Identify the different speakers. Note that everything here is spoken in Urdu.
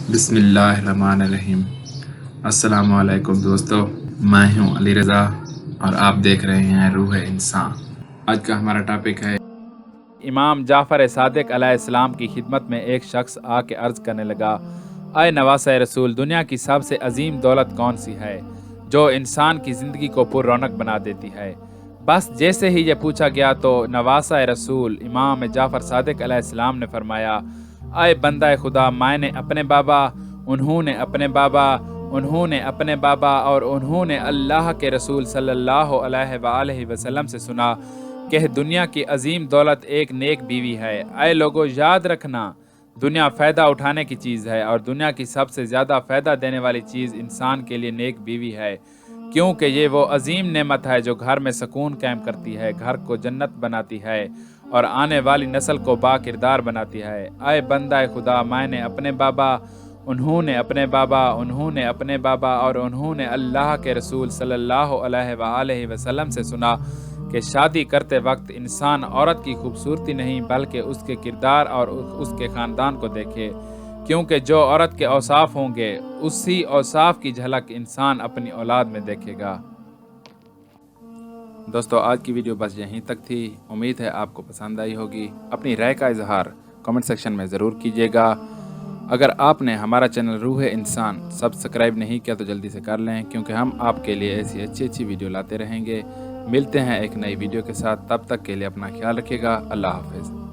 Speaker 1: بسم اللہ الرحمن الرحیم۔ السلام علیکم دوستو، میں ہوں علی رضا اور آپ دیکھ رہے ہیں روح انسان۔ آج کا ہمارا ٹاپک ہے
Speaker 2: امام جعفر صادق علیہ السلام کی خدمت میں ایک شخص آ کے عرض کرنے لگا، اے نواسہ رسول، دنیا کی سب سے عظیم دولت کون سی ہے جو انسان کی زندگی کو پر رونق بنا دیتی ہے؟ بس جیسے ہی یہ پوچھا گیا تو نواسہ رسول امام جعفر صادق علیہ السلام نے فرمایا، اے بندہ خدا، میں نے اپنے بابا، انہوں نے اپنے بابا، انہوں نے اپنے بابا اور انہوں نے اللہ کے رسول صلی اللہ علیہ وآلہ وسلم سے سنا کہ دنیا کی عظیم دولت ایک نیک بیوی ہے۔ اے لوگو، یاد رکھنا، دنیا فائدہ اٹھانے کی چیز ہے اور دنیا کی سب سے زیادہ فائدہ دینے والی چیز انسان کے لیے نیک بیوی ہے، کیونکہ یہ وہ عظیم نعمت ہے جو گھر میں سکون قائم کرتی ہے، گھر کو جنت بناتی ہے اور آنے والی نسل کو با کردار بناتی ہے۔ اے بندہ خدا، میں نے اپنے بابا، انہوں نے اپنے بابا، انہوں نے اپنے بابا اور انہوں نے اللہ کے رسول صلی اللہ علیہ وآلہ وسلم سے سنا کہ شادی کرتے وقت انسان عورت کی خوبصورتی نہیں بلکہ اس کے کردار اور اس کے خاندان کو دیکھے، کیونکہ جو عورت کے اوصاف ہوں گے اسی اوصاف کی جھلک انسان اپنی اولاد میں دیکھے گا۔ دوستو، آج کی ویڈیو بس یہیں تک تھی۔ امید ہے آپ کو پسند آئی ہوگی۔ اپنی رائے کا اظہار کمنٹ سیکشن میں ضرور کیجیے گا۔ اگر آپ نے ہمارا چینل روح انسان سبسکرائب نہیں کیا تو جلدی سے کر لیں، کیونکہ ہم آپ کے لیے ایسی اچھی ویڈیو لاتے رہیں گے۔ ملتے ہیں ایک نئی ویڈیو کے ساتھ، تب تک کے لیے اپنا خیال رکھیے گا۔ اللہ حافظ۔